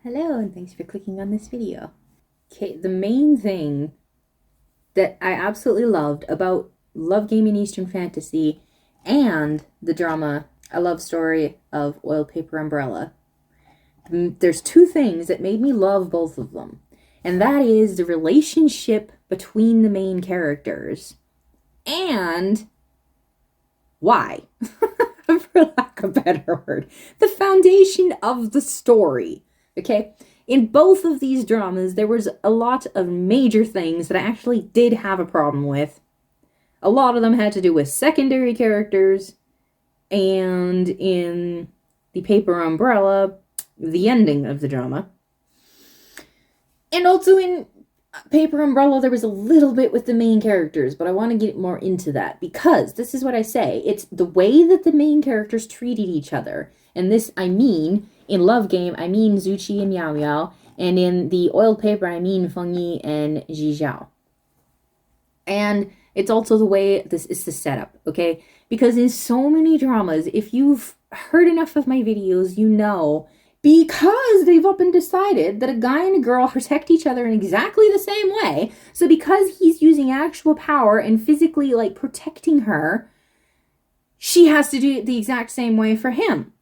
Hello, and thanks for clicking on this video. Okay, the main thing that I absolutely loved about Love Game in Eastern Fantasy and the drama A Love Story of Oil Paper Umbrella, there's two things that made me love both of them. And that is the relationship between the main characters and why, for lack of a better word, the foundation of the story. Okay? In both of these dramas, there was a lot of major things that I actually did have a problem with. A lot of them had to do with secondary characters, and in the Paper Umbrella, the ending of the drama. And also in Paper Umbrella, there was a little bit with the main characters, but I want to get more into that because this is what I say. It's the way that the main characters treated each other. And this, I mean, in Love Game, I mean Zuchi and Yao Yao. And in the Oiled Paper, I mean Feng Yi and Ji Zhao. And it's also the way this is the setup, okay? Because in so many dramas, if you've heard enough of my videos, you know, because they've up and decided that a guy and a girl protect each other in exactly the same way, so because he's using actual power and physically, like, protecting her, she has to do it the exact same way for him.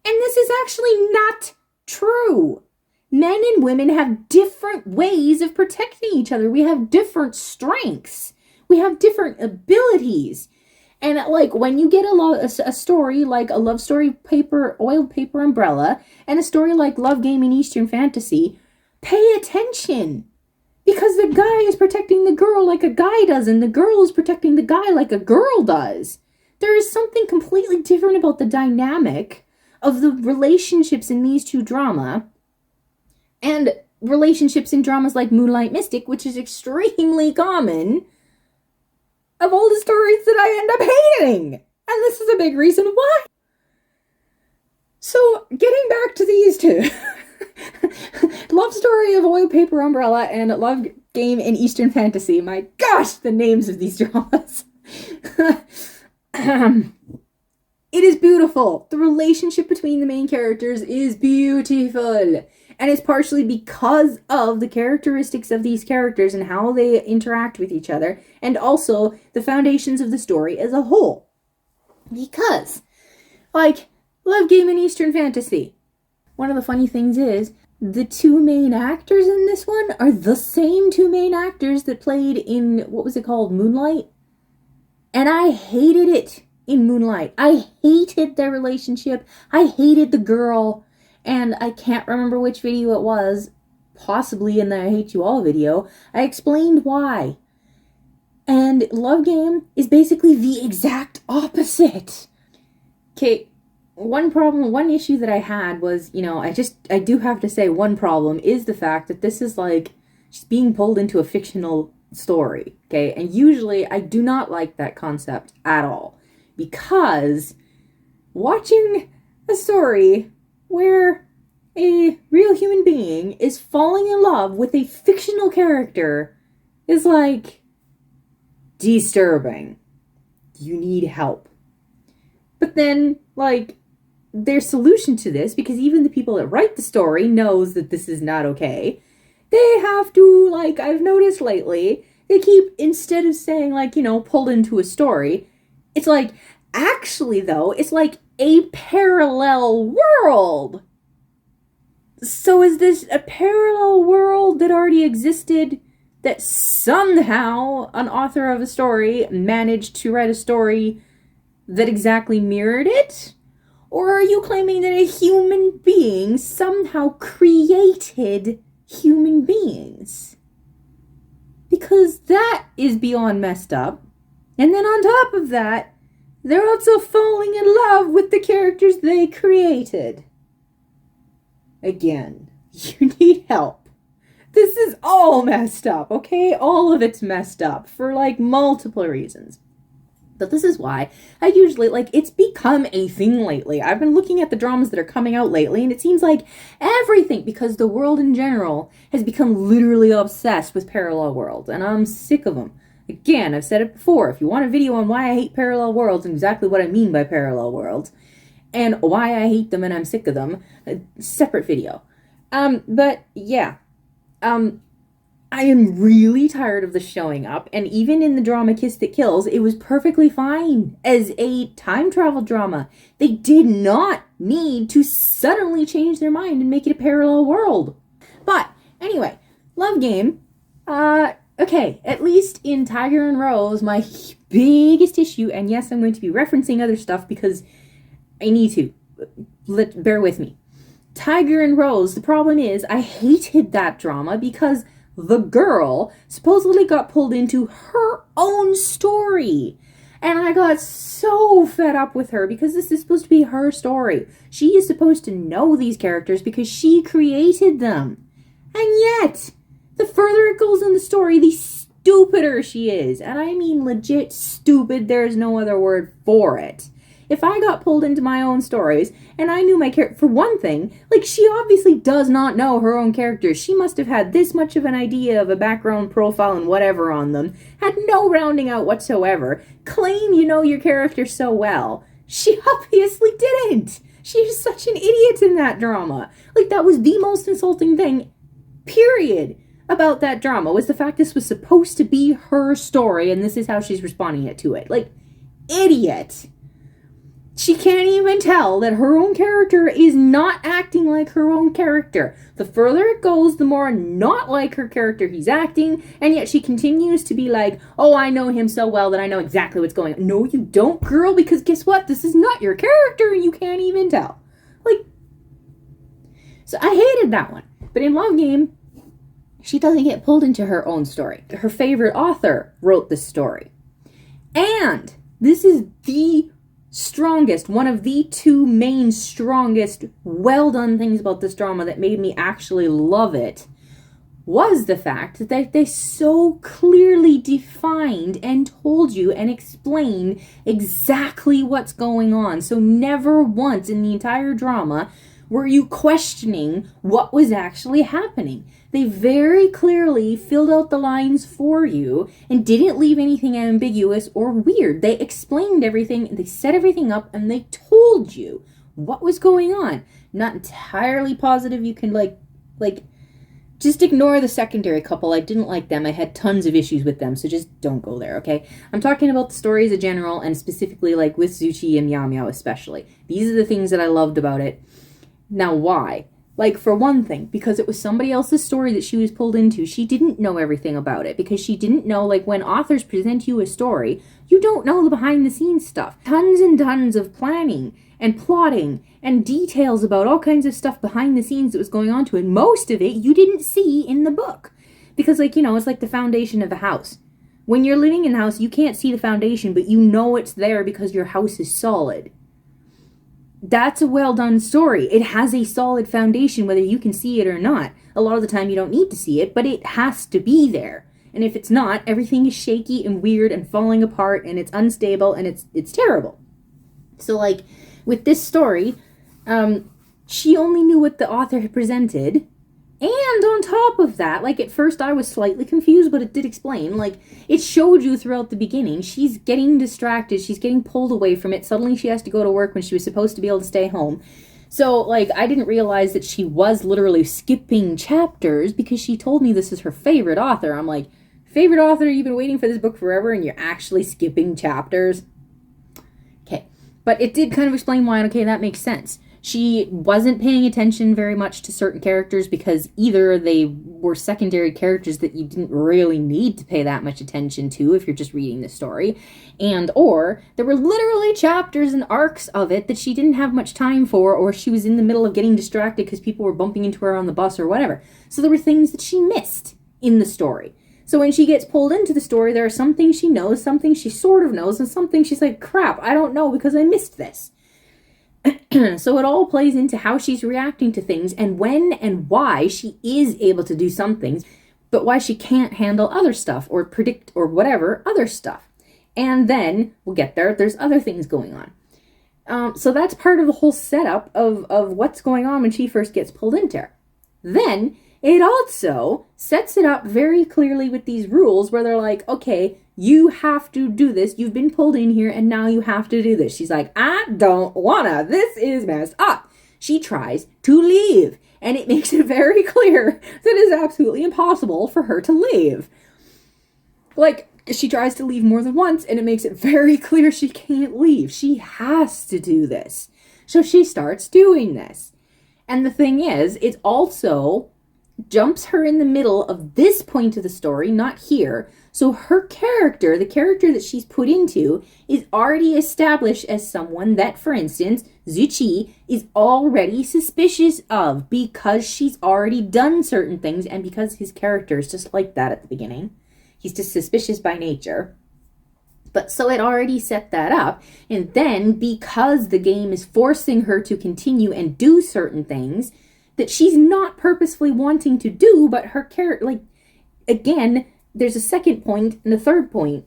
And this is actually not true. Men and women have different ways of protecting each other. We have different strengths. We have different abilities. And like when you get a story like A Love Story Oiled Paper Umbrella and a story like Love Game in Eastern Fantasy, pay attention. Because the guy is protecting the girl like a guy does, and the girl is protecting the guy like a girl does. There is something completely different about the dynamic of the relationships in these two dramas. And relationships in dramas like Moonlight Mystic, which is extremely common, of all the stories that I end up hating. And this is a big reason why. So, getting back to these two. Love Story of Oil Paper Umbrella and Love Game in Eastern Fantasy. My gosh, the names of these dramas. It is beautiful. The relationship between the main characters is beautiful. And it's partially because of the characteristics of these characters and how they interact with each other, and also the foundations of the story as a whole. Because, like, Love Game in Eastern Fantasy. One of the funny things is, the two main actors in this one are the same two main actors that played in, what was it called, Moonlight? And I hated it in Moonlight. I hated their relationship. I hated the girl. And I can't remember which video it was, possibly in the I Hate You All video, I explained why. And Love Game is basically the exact opposite. Okay, one issue that I had was, you know, I do have to say one problem is the fact that this is like just being pulled into a fictional story, okay? And usually I do not like that concept at all. Because watching a story where a real human being is falling in love with a fictional character is like disturbing. You need help. But then, like, their solution to this, because even the people that write the story knows that this is not okay, they have to, like, I've noticed lately, they keep, instead of saying, like, you know, pulled into a story, it's like, actually, though, it's like a parallel world. So is this a parallel world that already existed that somehow an author of a story managed to write a story that exactly mirrored it? Or are you claiming that a human being somehow created human beings? Because that is beyond messed up. And then on top of that, they're also falling in love with the characters they created. Again, you need help. This is all messed up, okay? All of it's messed up for, like, multiple reasons. But this is why I usually, like, it's become a thing lately. I've been looking at the dramas that are coming out lately, and it seems like everything, because the world in general has become literally obsessed with parallel worlds, and I'm sick of them. Again, I've said it before, if you want a video on why I hate parallel worlds and exactly what I mean by parallel worlds, and why I hate them and I'm sick of them. A separate video. But yeah. I am really tired of the showing up, and even in the drama Kiss That Kills, it was perfectly fine as a time travel drama. They did not need to suddenly change their mind and make it a parallel world. But anyway, Love Game. Okay, at least in Tiger and Rose, my biggest issue, and yes, I'm going to be referencing other stuff because I need to. Bear with me. Tiger and Rose, the problem is I hated that drama because the girl supposedly got pulled into her own story. And I got so fed up with her because this is supposed to be her story. She is supposed to know these characters because she created them. And yet, the further it goes in the story, the stupider she is. And I mean legit stupid. There is no other word for it. If I got pulled into my own stories, and I knew my character, for one thing, like, she obviously does not know her own characters. She must have had this much of an idea of a background profile and whatever on them, had no rounding out whatsoever, claim you know your character so well. She obviously didn't. She was such an idiot in that drama. Like, that was the most insulting thing, period, about that drama, was the fact this was supposed to be her story, and this is how she's responding to it. Like, idiot. She can't even tell that her own character is not acting like her own character. The further it goes, the more not like her character he's acting, and yet she continues to be like, oh, I know him so well that I know exactly what's going on. No, you don't, girl, because guess what? This is not your character, and you can't even tell. Like, so I hated that one. But in Love Game, she doesn't get pulled into her own story. Her favorite author wrote this story. And this is the strongest, one of the two main strongest, well done things about this drama that made me actually love it, was the fact that they so clearly defined and told you and explained exactly what's going on. So never once in the entire drama were you questioning what was actually happening. They very clearly filled out the lines for you and didn't leave anything ambiguous or weird. They explained everything, they set everything up, and they told you what was going on. Not entirely positive you can, like, just ignore the secondary couple. I didn't like them. I had tons of issues with them, so just don't go there, okay? I'm talking about the story as a general, and specifically, like, with Zuchi and Meow Meow especially. These are the things that I loved about it. Now, why? Like, for one thing, because it was somebody else's story that she was pulled into. She didn't know everything about it, because she didn't know, like, when authors present you a story, you don't know the behind-the-scenes stuff. Tons and tons of planning and plotting and details about all kinds of stuff behind the scenes that was going on to it. Most of it you didn't see in the book. Because, like, you know, it's like the foundation of a house. When you're living in the house, you can't see the foundation, but you know it's there because your house is solid. That's a well-done story. It has a solid foundation, whether you can see it or not. A lot of the time you don't need to see it, but it has to be there. And if it's not, everything is shaky and weird and falling apart, and it's unstable, and it's terrible. So, like, with this story, she only knew what the author had presented. And on top of that, like, at first I was slightly confused, but it did explain. Like, it showed you throughout the beginning. She's getting distracted. She's getting pulled away from it. Suddenly she has to go to work when she was supposed to be able to stay home. So, like, I didn't realize that she was literally skipping chapters because she told me this is her favorite author. I'm like, favorite author? You've been waiting for this book forever and you're actually skipping chapters? Okay. But it did kind of explain why, and okay, that makes sense. She wasn't paying attention very much to certain characters because either they were secondary characters that you didn't really need to pay that much attention to if you're just reading the story, and or there were literally chapters and arcs of it that she didn't have much time for, or she was in the middle of getting distracted because people were bumping into her on the bus or whatever. So there were things that she missed in the story. So when she gets pulled into the story, there are some things she knows, some things she sort of knows, and some things she's like, crap, I don't know because I missed this. So it all plays into how she's reacting to things and when and why she is able to do some things, but why she can't handle other stuff or predict or whatever other stuff. And then, we'll get there, there's other things going on. So that's part of the whole setup of what's going on when she first gets pulled into her. Then, it also sets it up very clearly with these rules where they're like, okay, you have to do this. You've been pulled in here and now you have to do this. She's like, I don't wanna. This is messed up. She tries to leave, and it makes it very clear that it is absolutely impossible for her to leave. Like, she tries to leave more than once, and it makes it very clear she can't leave. She has to do this. So she starts doing this. And the thing is, it also jumps her in the middle of this point of the story, not here. So her character, the character that she's put into, is already established as someone that, for instance, Yuxi is already suspicious of because she's already done certain things and because his character is just like that at the beginning. He's just suspicious by nature. But so it already set that up. And then because the game is forcing her to continue and do certain things that she's not purposefully wanting to do, but her character, like, again, there's a second point and a third point.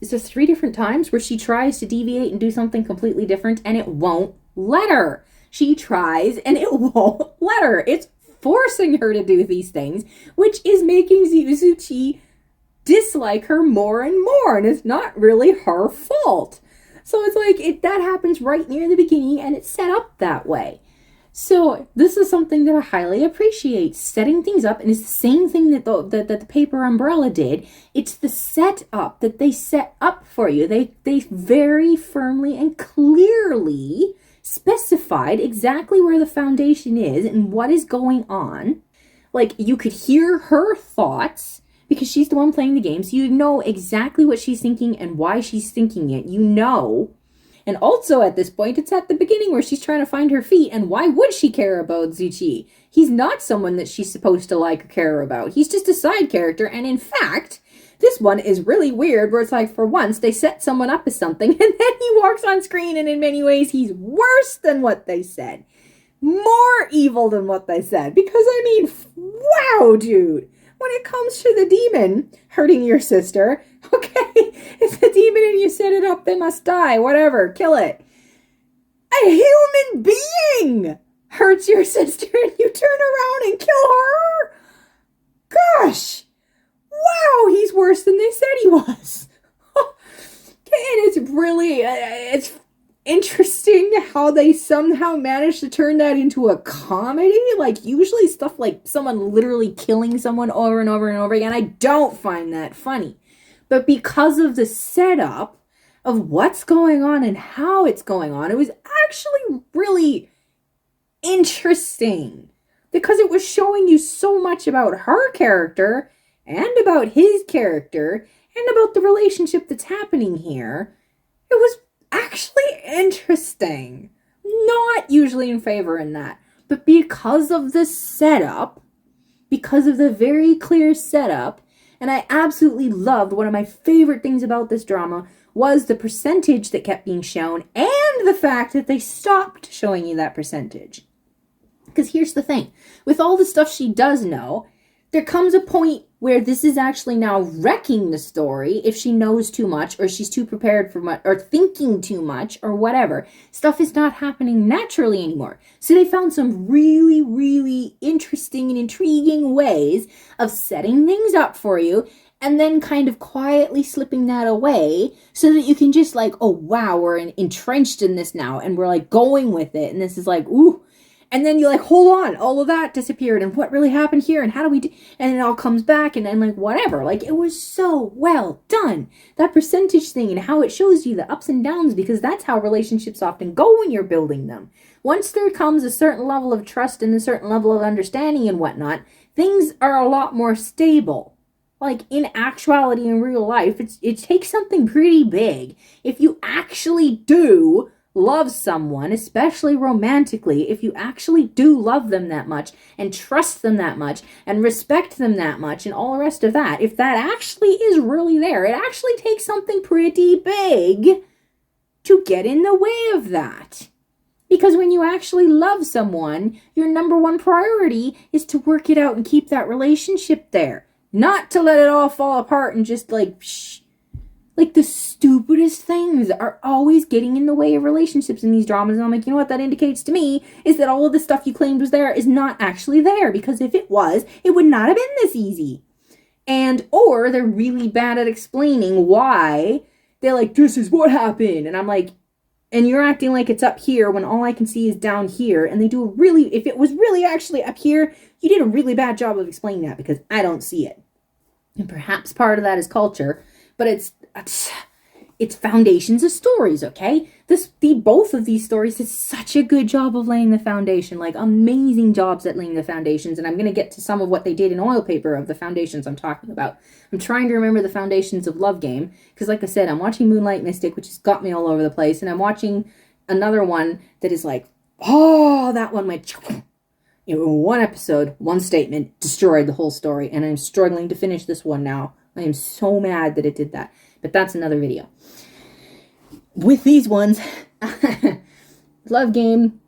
Is there 3 different times where she tries to deviate and do something completely different and it won't let her. She tries and it won't let her. It's forcing her to do these things, which is making Yuxi dislike her more and more, and it's not really her fault. So it's like, that happens right near the beginning, and it's set up that way. So this is something that I highly appreciate, setting things up, and it's the same thing that the paper umbrella did. It's the setup that they set up for you. They very firmly and clearly specified exactly where the foundation is and what is going on. Like, you could hear her thoughts, because she's the one playing the game, so you know exactly what she's thinking and why she's thinking it. You know. And also at this point, it's at the beginning where she's trying to find her feet, and why would she care about Yuxi? He's not someone that she's supposed to like or care about. He's just a side character, and in fact, this one is really weird, where it's like, for once, they set someone up as something, and then he walks on screen, and in many ways, he's worse than what they said. More evil than what they said. Because, I mean, wow, dude. When it comes to the demon hurting your sister, okay, it's a demon and you set it up, they must die, whatever, kill it. A human being hurts your sister and you turn around and kill her? Gosh, wow, he's worse than they said he was. And it's really, it's interesting how they somehow managed to turn that into a comedy. Like, usually stuff like someone literally killing someone over and over and over again, I don't find that funny. But because of the setup of what's going on and how it's going on, it was actually really interesting. Because it was showing you so much about her character and about his character and about the relationship that's happening here. It was actually interesting. Not usually in favor in that. But because of the setup, because of the very clear setup, and I absolutely loved, one of my favorite things about this drama was the percentage that kept being shown and the fact that they stopped showing you that percentage. Because here's the thing. With all the stuff she does know, there comes a point where this is actually now wrecking the story if she knows too much or she's too prepared for much or thinking too much or whatever. Stuff is not happening naturally anymore. So they found some really, really interesting and intriguing ways of setting things up for you and then kind of quietly slipping that away so that you can just like, oh wow, we're entrenched in this now and we're like going with it. And this is like, ooh. And then you're like, hold on, all of that disappeared, and what really happened here, and how do we do, and it all comes back, and then like whatever. Like, it was so well done. That percentage thing and how it shows you the ups and downs, because that's how relationships often go when you're building them. Once there comes a certain level of trust and a certain level of understanding and whatnot, things are a lot more stable. Like, in actuality, in real life, it takes something pretty big. If you actually do love someone, especially romantically, if you actually do love them that much and trust them that much and respect them that much and all the rest of that, if that actually is really there, it actually takes something pretty big to get in the way of that. Because when you actually love someone, your number one priority is to work it out and keep that relationship there. Not to let it all fall apart and just like, Like, the stupidest things are always getting in the way of relationships in these dramas. And I'm like, you know what that indicates to me is that all of the stuff you claimed was there is not actually there. Because if it was, it would not have been this easy. And, or they're really bad at explaining why. They're like, this is what happened. And I'm like, and you're acting like it's up here when all I can see is down here. And they do a really, if it was really actually up here, you did a really bad job of explaining that because I don't see it. And perhaps part of that is culture, but it's foundations of stories, okay? Both of these stories did such a good job of laying the foundation, like amazing jobs at laying the foundations. And I'm going to get to some of what they did in Oil Paper of the foundations I'm talking about. I'm trying to remember the foundations of Love Game because, like I said, I'm watching Moonlight Mystic, which has got me all over the place, and I'm watching another one that is like, oh, that one went, you know, one episode, one statement, destroyed the whole story, and I'm struggling to finish this one now. I am so mad that it did that, but that's another video. With these ones, Love Game,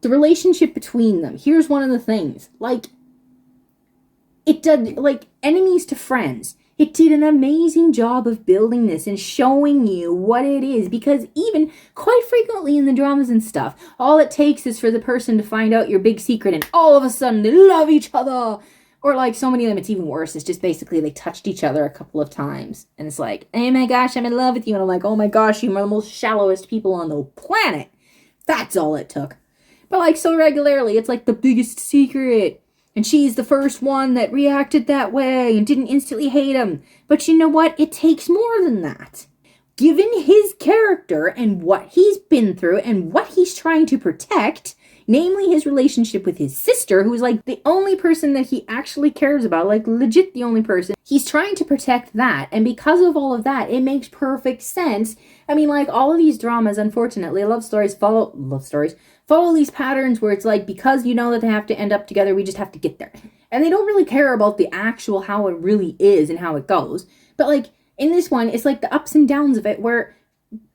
the relationship between them. Here's one of the things. Like, it did, like, enemies to friends. It did an amazing job of building this and showing you what it is. Because even, quite frequently in the dramas and stuff, all it takes is for the person to find out your big secret and all of a sudden they love each other. Or like so many of them, it's even worse. It's just basically they touched each other a couple of times. And it's like, oh my gosh, I'm in love with you. And I'm like, oh my gosh, you are the most shallowest people on the planet. That's all it took. But like so regularly, it's like the biggest secret. And she's the first one that reacted that way and didn't instantly hate him. But you know what? It takes more than that. Given his character and what he's been through and what he's trying to protect, namely his relationship with his sister, who's like the only person that he actually cares about, like legit the only person. He's trying to protect that. And because of all of that, it makes perfect sense. I mean, like all of these dramas, unfortunately, love stories follow these patterns where it's like, because you know that they have to end up together, we just have to get there. And they don't really care about the actual how it really is and how it goes. But like in this one, it's like the ups and downs of it, where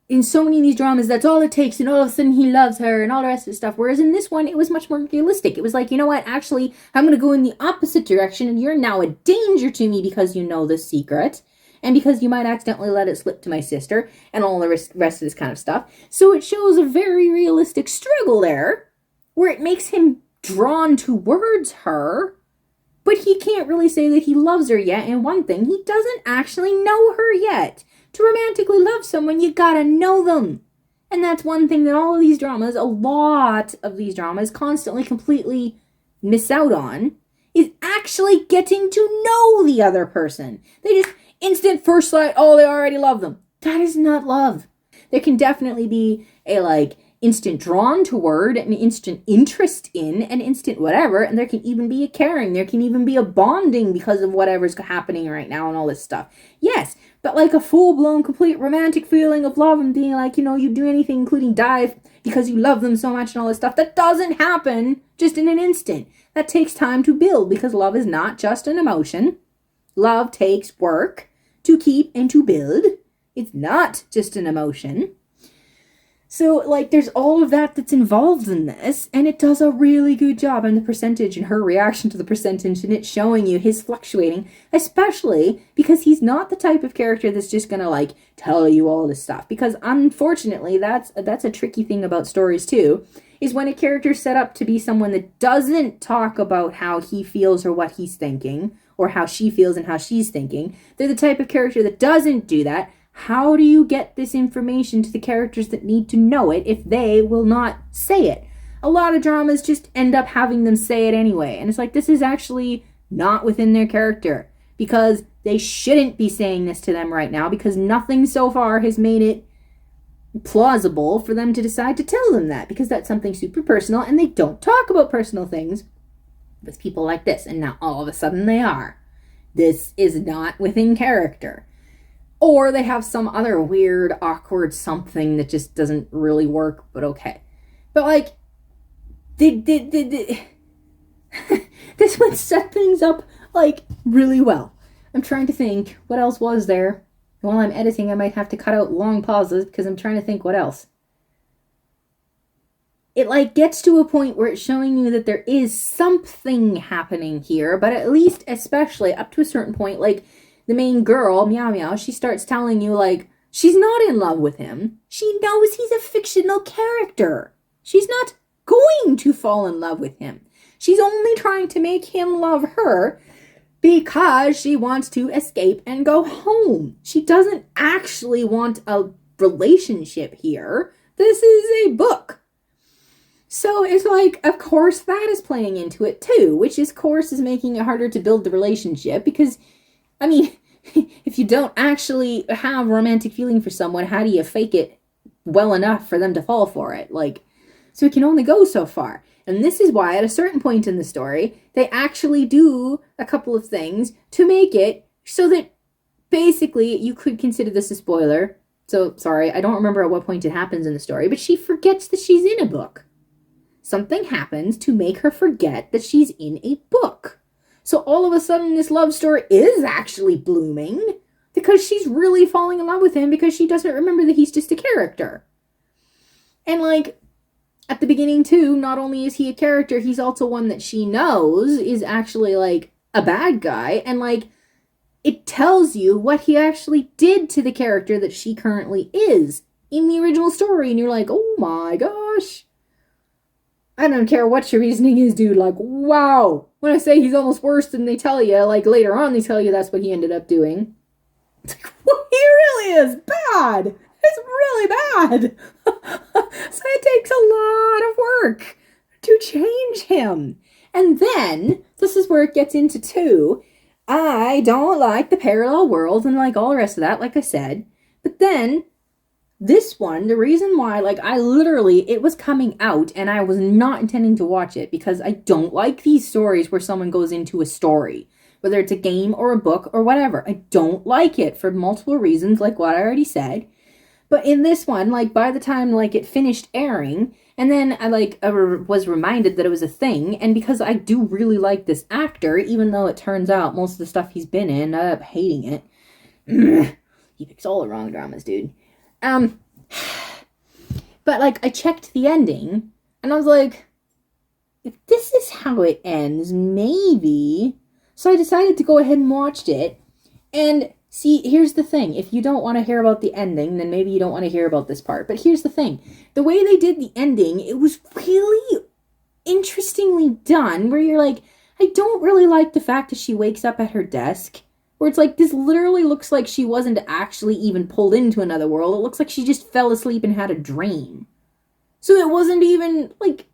in so many of these dramas, that's all it takes, and all of a sudden he loves her and all the rest of the stuff. Whereas in this one, it was much more realistic. It was like, you know what, actually, I'm going to go in the opposite direction, and you're now a danger to me because you know the secret, and because you might accidentally let it slip to my sister, and all the rest of this kind of stuff. So it shows a very realistic struggle there, where it makes him drawn towards her, but he can't really say that he loves her yet. And one thing, he doesn't actually know her yet. To romantically love someone, you gotta know them. And that's one thing that all of these dramas, a lot of these dramas, constantly completely miss out on, is actually getting to know the other person. They just, instant first sight, oh, they already love them. That is not love. There can definitely be a, like, instant drawn toward, an instant interest in, an instant whatever, and there can even be a caring. There can even be a bonding because of whatever's happening right now and all this stuff. Yes, but like a full-blown, complete romantic feeling of love and being like, you know, you do anything, including die because you love them so much and all this stuff, that doesn't happen just in an instant. That takes time to build, because love is not just an emotion. Love takes work to keep and to build. It's not just an emotion. So, like, there's all of that that's involved in this, and it does a really good job on the percentage and her reaction to the percentage, and it's showing you his fluctuating, especially because he's not the type of character that's just gonna, like, tell you all this stuff. Because, unfortunately, that's a tricky thing about stories, too, is when a character's set up to be someone that doesn't talk about how he feels or what he's thinking, or how she feels and how she's thinking. They're the type of character that doesn't do that. How do you get this information to the characters that need to know it if they will not say it? A lot of dramas just end up having them say it anyway. And it's like, this is actually not within their character, because they shouldn't be saying this to them right now, because nothing so far has made it plausible for them to decide to tell them that, because that's something super personal, and they don't talk about personal things with people like this. And now all of a sudden they are. This is not within character. Or they have some other weird, awkward something that just doesn't really work, but okay. But, like, this one set things up, like, really well. I'm trying to think, what else was there? While I'm editing, I might have to cut out long pauses, because I'm trying to think what else. It, like, gets to a point where it's showing you that there is something happening here, but at least, especially, up to a certain point, like, the main girl, Meow Meow, she starts telling you, like, she's not in love with him. She knows he's a fictional character. She's not going to fall in love with him. She's only trying to make him love her because she wants to escape and go home. She doesn't actually want a relationship here. This is a book. So it's like, of course, that is playing into it too, which of course is making it harder to build the relationship because, I mean, if you don't actually have romantic feeling for someone, how do you fake it well enough for them to fall for it? Like, so it can only go so far. And this is why at a certain point in the story, they actually do a couple of things to make it so that basically you could consider this a spoiler. So, sorry, I don't remember at what point it happens in the story, but she forgets that she's in a book. Something happens to make her forget that she's in a book. So all of a sudden this love story is actually blooming because she's really falling in love with him because she doesn't remember that he's just a character. And like, at the beginning too, not only is he a character, he's also one that she knows is actually like a bad guy. And like, it tells you what he actually did to the character that she currently is in the original story. And you're like, oh my gosh. I don't care what your reasoning is, dude. Like, wow. When I say he's almost worse than they tell you, like later on they tell you that's what he ended up doing. It's like, well, he really is bad. It's really bad. So it takes a lot of work to change him. And then, this is where it gets into too. I don't like the parallel world and like all the rest of that, like I said. But then, this one, the reason why, like, I literally, it was coming out and I was not intending to watch it because I don't like these stories where someone goes into a story, whether it's a game or a book or whatever. I don't like it for multiple reasons, like what I already said. But in this one, like, by the time, like, it finished airing, and then I was reminded that it was a thing, and because I do really like this actor, even though it turns out most of the stuff he's been in, I ended up hating it. He picks all the wrong dramas, dude. But, like, I checked the ending, and I was like, if this is how it ends, maybe. So I decided to go ahead and watched it, and see, here's the thing. If you don't want to hear about the ending, then maybe you don't want to hear about this part. But here's the thing. The way they did the ending, it was really interestingly done, where you're like, I don't really like the fact that she wakes up at her desk, where it's like, this literally looks like she wasn't actually even pulled into another world. It looks like she just fell asleep and had a dream. So it wasn't even, like,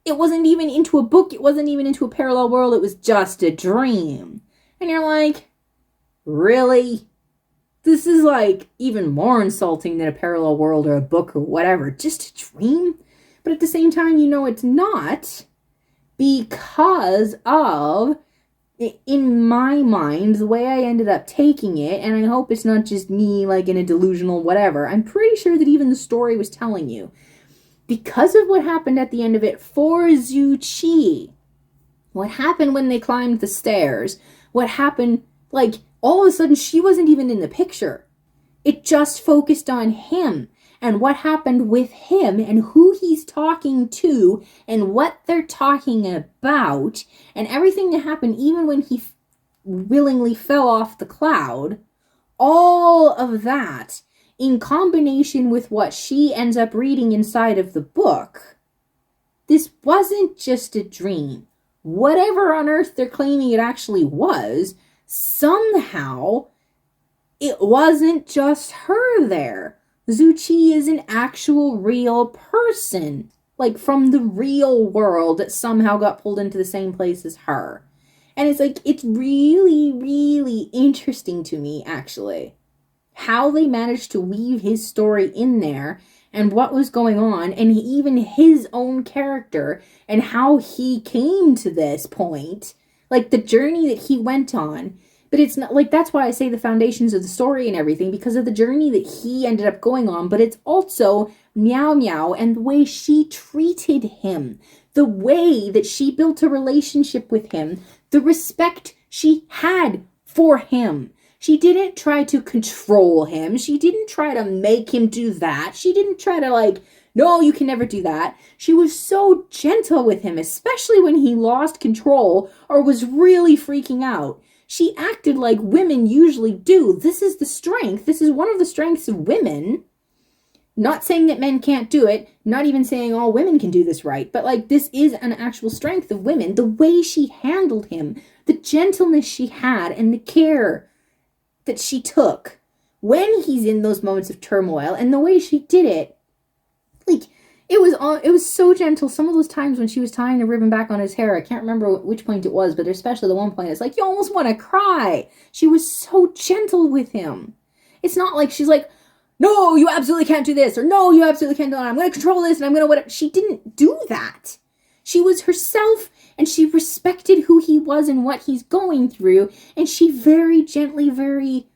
it wasn't even into a book. It wasn't even into a parallel world. It was just a dream. And you're like, really? This is, like, even more insulting than a parallel world or a book or whatever. Just a dream? But at the same time, you know it's not, because of, in my mind, the way I ended up taking it, and I hope it's not just me, like, in a delusional whatever, I'm pretty sure that even the story was telling you, because of what happened at the end of it for Yuxi, what happened when they climbed the stairs, what happened, like, all of a sudden she wasn't even in the picture. It just focused on him and what happened with him and who he's talking to and what they're talking about and everything that happened even when he willingly fell off the cloud. All of that in combination with what she ends up reading inside of the book. This wasn't just a dream. Whatever on earth they're claiming it actually was, somehow it wasn't just her there. Yuxi is an actual real person, like from the real world that somehow got pulled into the same place as her. And it's like, it's really, really interesting to me, actually, how they managed to weave his story in there and what was going on, and even his own character and how he came to this point, like the journey that he went on. But it's not, like, that's why I say the foundations of the story and everything, because of the journey that he ended up going on, but it's also Meow Meow and the way she treated him, the way that she built a relationship with him, the respect she had for him. She didn't try to control him. She didn't try to make him do that. She didn't try to, like, no, you can never do that. She was so gentle with him, especially when he lost control or was really freaking out. She acted like women usually do. This is the strength. This is one of the strengths of women. Not saying that men can't do it, not even saying all women can do this right, but like this is an actual strength of women. The way she handled him, the gentleness she had, and the care that she took when he's in those moments of turmoil, and the way she did it, like it was so gentle. Some of those times when she was tying the ribbon back on his hair, I can't remember which point it was, but especially the one point, it's like you almost want to cry. She was so gentle with him. It's not like she's like, no, you absolutely can't do this, or no, you absolutely can't do that. I'm going to control this, and I'm going to whatever. She didn't do that. She was herself, and she respected who he was and what he's going through, and she very gently, very,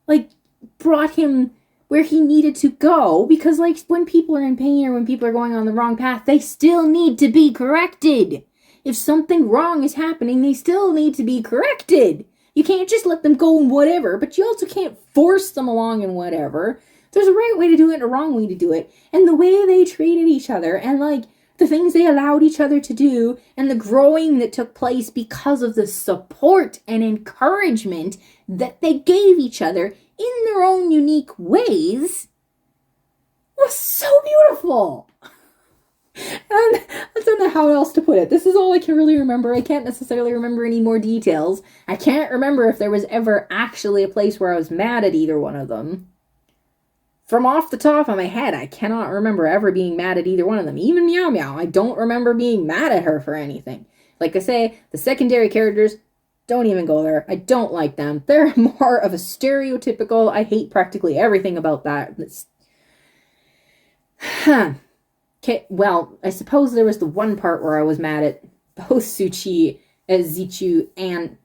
like, brought him where he needed to go, because, like, when people are in pain or when people are going on the wrong path, they still need to be corrected. If something wrong is happening, they still need to be corrected. You can't just let them go and whatever, but you also can't force them along and whatever. There's a right way to do it and a wrong way to do it. And the way they treated each other and, like, the things they allowed each other to do and the growing that took place because of the support and encouragement that they gave each other in their own unique ways was so beautiful. And I don't know how else to put it. This is all I can really remember. I can't necessarily remember any more details. I can't remember if there was ever actually a place where I was mad at either one of them. From off the top of my head, I cannot remember ever being mad at either one of them. Even Meow Meow, I don't remember being mad at her for anything. Like I say, the secondary characters, don't even go there. I don't like them. They're more of a stereotypical, I hate practically everything about that. Okay, well, I suppose there was the one part where I was mad at both Zichu and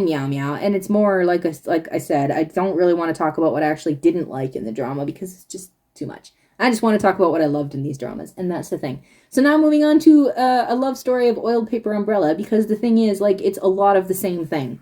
Meow Meow, and it's more like I said, I don't really want to talk about what I actually didn't like in the drama because it's just too much. I just want to talk about what I loved in these dramas, and that's the thing. So now moving on to a love story of Oiled Paper Umbrella, because the thing is, like, it's a lot of the same thing.